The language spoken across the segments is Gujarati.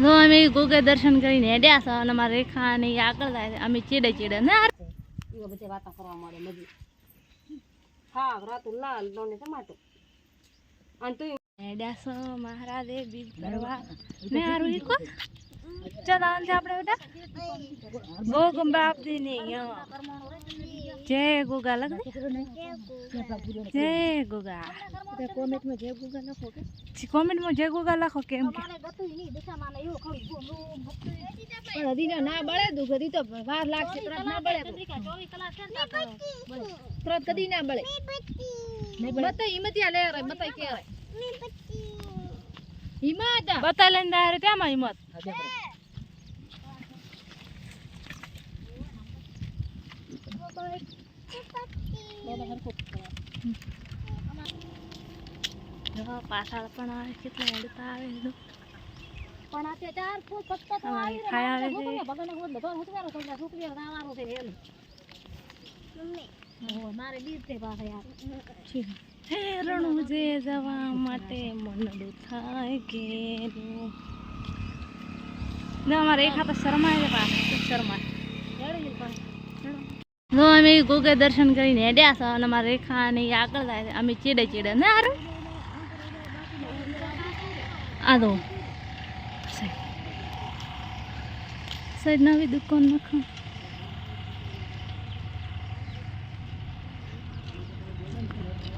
જો અમે ગોગે દર્શન કરીને હેડ્યા છે અને અમારા રેખા ને આગળ જાય છે. અમે ચીડે ચીડે ને બધે વાતા કરવા મળે મજી. હા રાતું લાલ લોને ટમાટો અને તું હેડ્યા છે મહારાજે બીજ કરવા ને આરું ઈકો ચાલ આંજે આપણે બેટા ગોગમ બાપજી ની જય ગોગા લગ જય ગોગા કોમેન્ટ માં જય ગોગા લખો કે કોમેન્ટ માં જય ગોગા લખો કેમ કે પણ હજી ના બળે દુ કદી તો વાર લાગશે તરત ના બળે 24 કલાક છે તરત કદી ના બળે બતા હિંમતિયા લે રે બતા કે રે હિંમત બતા લઈને દારે તેમાં હિંમત પાછળ પણ આવે કેટલા હેડતા આવે પણ આ તે 4 ફૂટ પત્તા તો આવી રહ્યા છે ભગવાન ગોદ બધો હુતવારો થોડા સુકવીર દાવાનો છે એમ મમ્મી ઓ મારે બીજ તે પાસે યાર હે રણુ જે જવા માટે મનડું થાય કે ના મારે એક હાથ શરમાય છે પાછો શરમાય જો અમે ગોગે દર્શન કરીને હેડ્યા છે અને અમારા રેખા ને આગળ જાય છે. અમે ચીડે ચીડે ને આરું આ દો સાઈડ નવી દુકાન નાખો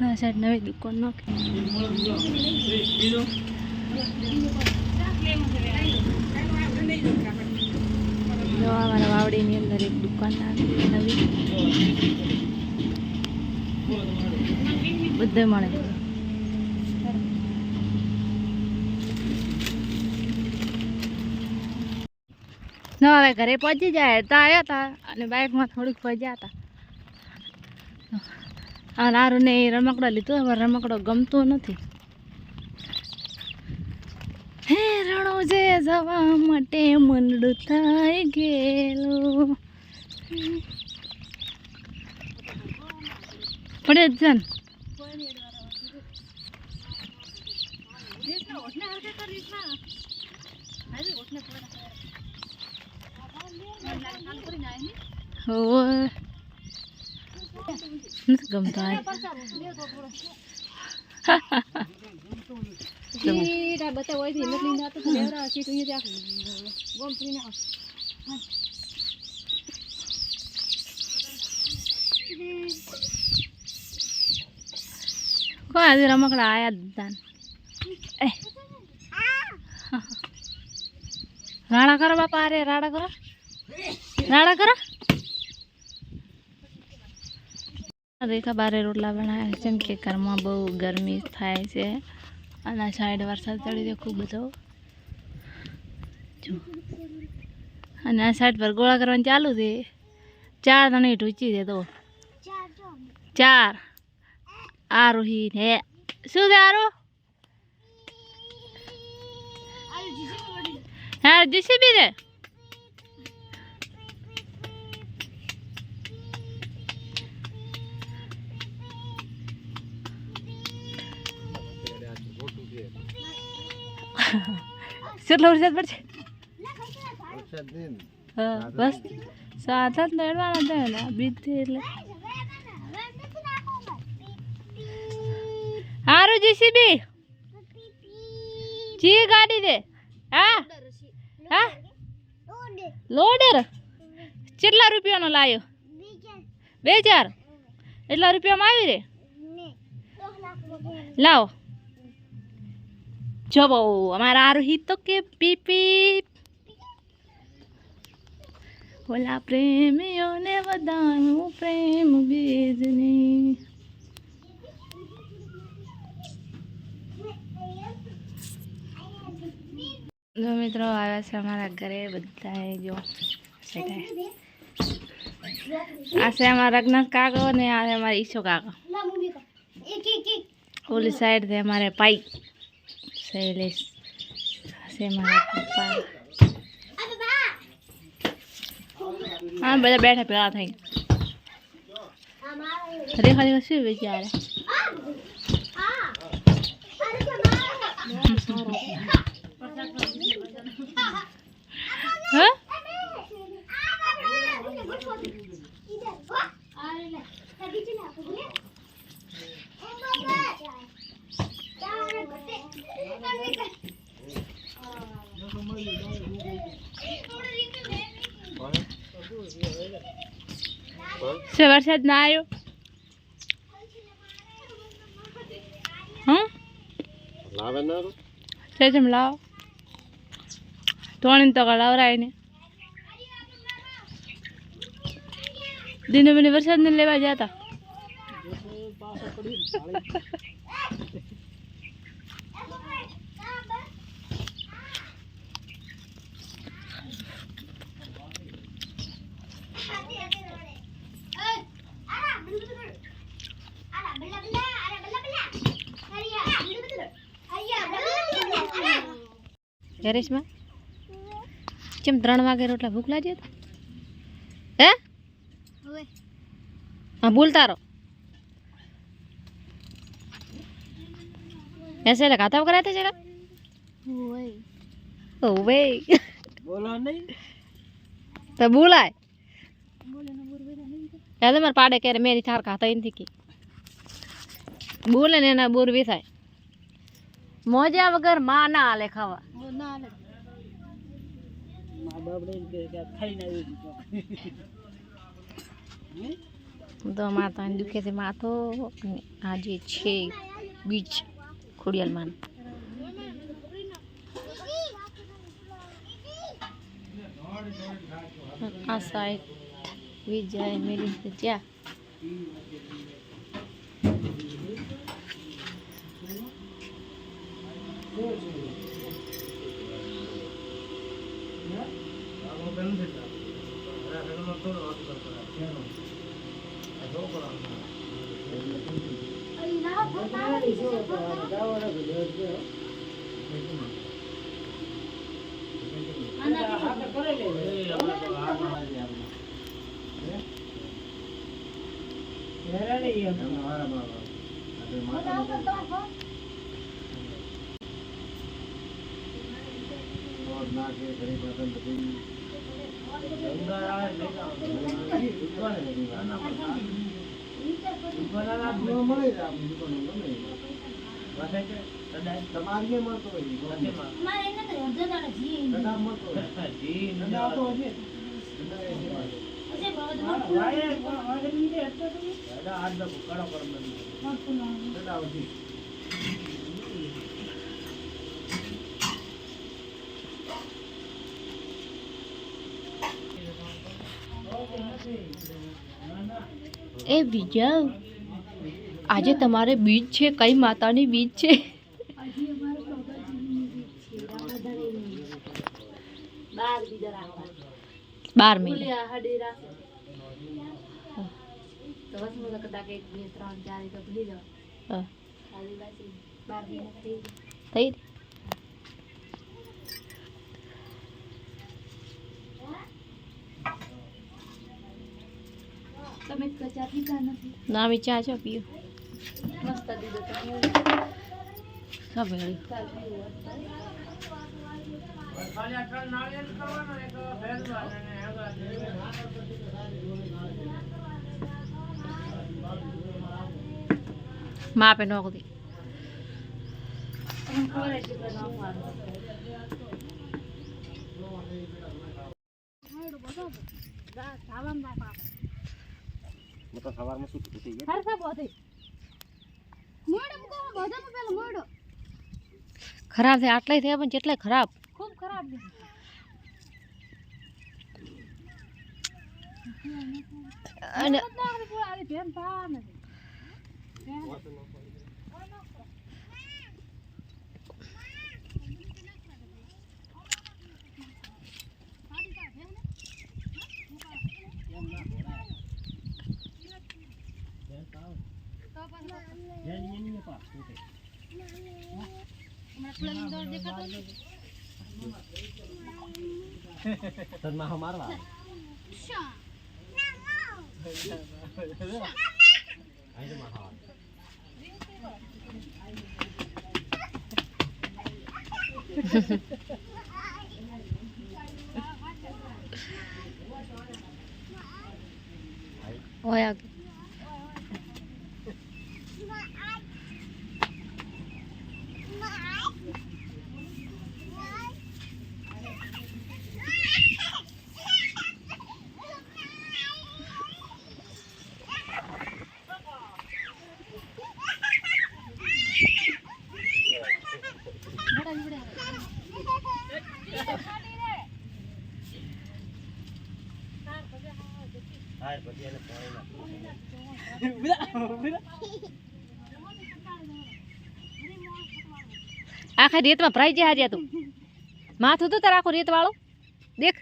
હા સાઈડ નવી દુકાન નાખી જો અમારા વાવડીની અંદર એક દુકાન નાખી નવી બધે મળે ના હવે ઘરે પહોંચી જાય તા આવ્યા હતા અને બાઇકમાં થોડીક પહોંચ્યા હતા આ નારું ને રમકડો લીધો હવે રમકડો ગમતો નથી હે રણો જે જવા માટે મનડું થઈ ગયેલું પડે જ જન નથી ગમતા બતા હોય હિંમત લઈને જતો લેવરા સીટ અહીંયા ગોમ ફરીને કોઈ આજે રમકડા આયા દાન રાડા કરો બાપા અરે રાડા કરો રેખા બારે રોટલા બનાવ્યા છે કે ઘરમાં બહુ ગરમી થાય છે અને સાઈડ વરસાદ ચડી છે ખૂબ બધો અને આ સાઈડ પર ગોળા કરવાનું ચાલુ છે 4 જણી ઢૂંચી છે તો 4 આરોહી હે શું છે આરો હા જીસીબી છે કેટલો વરસાદ પડશે હા બસ સાધન દળવાના દે ને બીજે એટલે હારું જીસીબી જી ગાડી દે હા હા લોડર કેટલા રૂપિયાનો લાયો 2000 એટલા રૂપિયામાં આવી રે લાવો જવો અમારા આરોહી તો કે પીપી ઓલા પ્રેમીઓને વધાનું પ્રેમ બીજની જો મિત્રો આવ્યા છે અમારા ઘરે બધા જો આ છે અમારા રઘનાથ કાકો ને આ છે અમારા ઈશો કાકો ઓલી સાઈડ છે हमारे पाई शैलेश से हमारा पप्पा हाँ બધા બેઠા પેલા થઈ રેખા રેખા શું વિચારે છે વરસાદ ના આવ્યો લાવે ના છે જેમ લાવો તોણી તો લાવરાય ને દિને બને વરસાદ ને લેવા જતા રેશમા કેમ 3 વાગે રોટલા ભૂખ લાગી હતી હે હા બોલતા રહો ऐसे लगा था कराते जरा ओवे બોલા નહીં तो बोला याद मर पाड़े कह रहे मेरी थार खाता इन थी की बोले ने ना बोर बेसाय मोजा वगर मां ना आले खावा ना आले मां बाबड़े के खाई ना तो माता दुखे से माथो आज 6 बीच ખોડિયાલ માન આ સાઈડ વિજય મેલી ત્યાં ए विजय आज તમારે બીજ છે કઈ માતાની બીજ છે 12 મહિને તો બસ મને કદાચ 1 2 3 4 તો ભૂલી જાવ હા ખાલી બાકી 12 મહિને થઈ તમે ચા પીતા નથી ના મે ચા છો પીઓ મસ્ત દીધો તમે સબ વેળી ખાલી આટલા નાળિયેર કરવાનો એક ભેળવા અને માપે નોક દે ખબર છે કે નાખવાનું હેડો બધો દા સાવન ના પાપ મત સવારમાં શું થઈ ગયા હરસા બોતે મોડો કો બધા પેલો મોડો ખરાબ છે આટલાય થયા પણ કેટલાય ખરાબ ખૂબ ખરાબ છે અને પૂરા ભેમ પા નથી તનમાં મારવા ઓય હાય પછી એને પાણી નાખ. આખા રેતમાં ભરાઈ જાય હાર્યા તું માથું તો તાર આખું રેત વાળો દેખ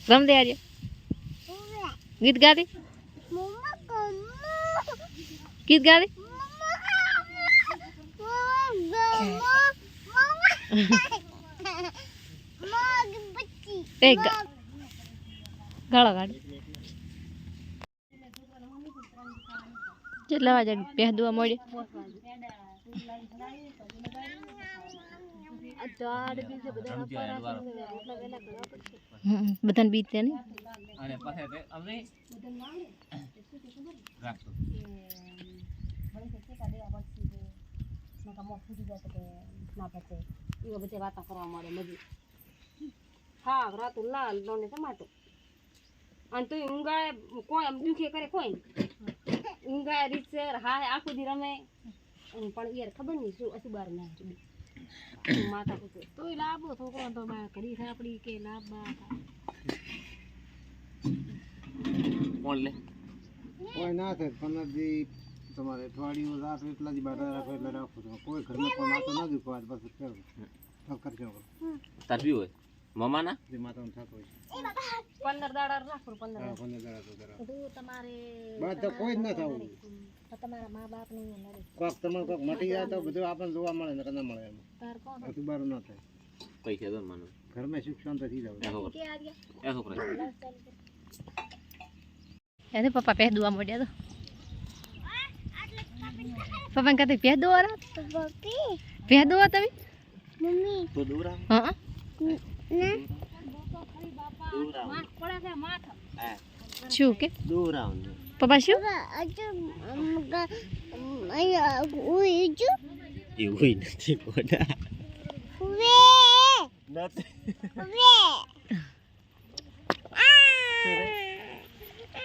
રમ દે આજે ગીત ગાતી ગીત ગાતી એક ગાળો ગાડી કેટલા વાગે પહેદવા મળે બધાને બીજ છે ને અને પછી તે અમને રાખો. એવા બધા વાતો કરવા મળે મજૂર હા રાતું લાલ લોને ટમાટો અને તો ઊંઘાય કોઈ આમ દુખે કરે કોઈ ઊંઘાય રીતસર હા આખું દી રમે પણ યાર ખબર નહીં શું અસુબાર ના માતા કુટે તોય લાભો છોકરો તો બા ઘડી સાપડી કે લાભ બા કોણ લે કોઈ ના થાય 15 દી તમારે અઠવાડિયું રાત એટલા દી બાટા રાખો એટલે રાખો છો કોઈ ઘરમાં કોઈ માથું ના દુખવા બસ કરો કરજો તાર બી હોય મમાના જે માથામાં થતો હોય 15 દાડા રાખો 15 હા 15 દાડા તો કરાવો બધું તમારે બાદ તો કોઈ જ ના થવું તમારા મા બાપ ને નડે કોક તમારે કોક મટી જાય તો બધું આપણને જોવા મળે ને ના મળે એમ તાર કોણ બધું બારું ના થાય પૈસા દો માનું ઘરમાં સુખ શાંતિ થઈ જાવ કે આર્યા એ છોકરા એને પપ્પા પહે દુવા મોડ્યા તો પપ્પા કહેતે પહે દુવા રા પહે દુવા તમે તો દૂર આવ હા દૂર આવ પડે છે માથ હા શું કે દૂર આવ પપ્પા શું એવું નથી બોલા નથી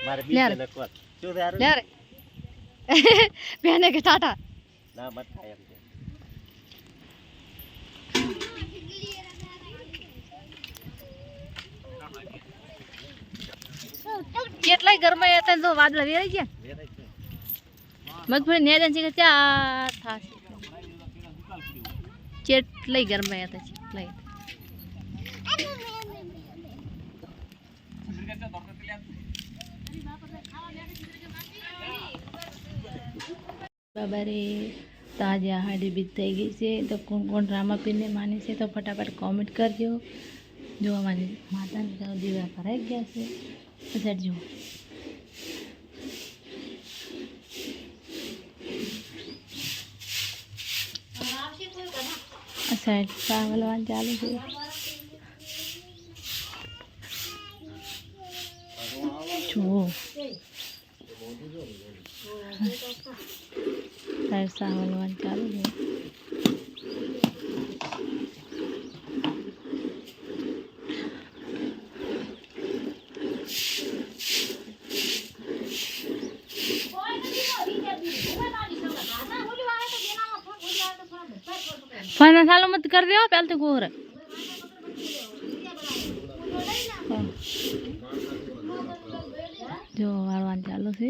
મારે બીજે લખવા શું યાર લે રે બેને કે ટાટા ના મત થાય એમ કેટલાય ઘરમાં હતા તો વાદળા વેરાઈ ગયા મગફળી નેદન છે કે ચાર થાશે કેટલાય ઘરમાં હતા કેટલાય બાબા રે તો આજે હાડી બીજ થઈ ગઈ છે તો કોણ કોણ રામાપીરને માને છે તો ફટાફટ કોમેન્ટ કરજો જો અમારી માતાને તો દીવા ભરાઈ ગયા છે પછી જુઓ આ સાઈડ સાવલવાનું ચાલુ છે જુઓ સાઈડ સાવલવાનું ચાલુ છે ફાના સાલો મત कर दे पहले तो गोर जो वारवान चालू से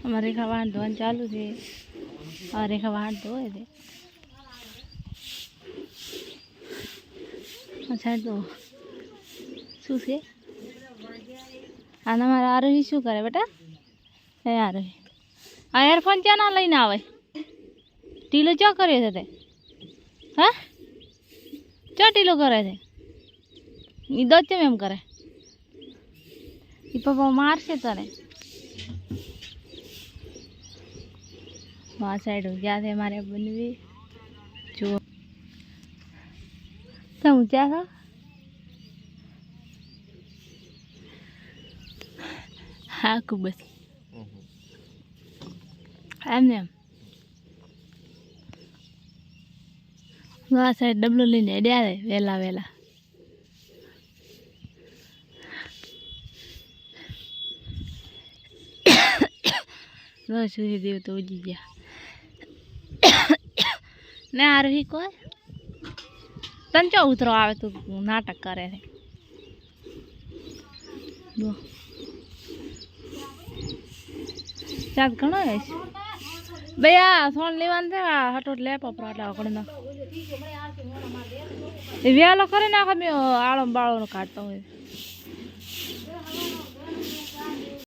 हमारे खवान धोन चालू से अरे खवान धोए थे अच्छा तो शू से आना मारा आरोही शू करे बेटा ए आरोही आ एयरफोन क्या ना लईने आवे टीलो क्या करे थे हाँ क्या टीलो करे थे दो चम एम करे पापा मार से तने वहाँ साइड हो गया थे हमारे बनवी जो સમજ્યા છો હા ખૂબ જ એમને એમ આ સાઈડ ડબલો લઈને અડ્યા રે વહેલા વહેલા રોજ સુધી દેવ તો ઉજી ગયા ને આ રહી કોઈ તને ચો ઉતરો આવે તું નાટક કરે છે ચાલ ઘણો છે ભાઈ આ સોન લેવાનું છે આ હટોટ લેપો પરાટલા વગરનો એ વ્યાલો કરી નાખો મેં આળમ બાળો કાઢતો હોય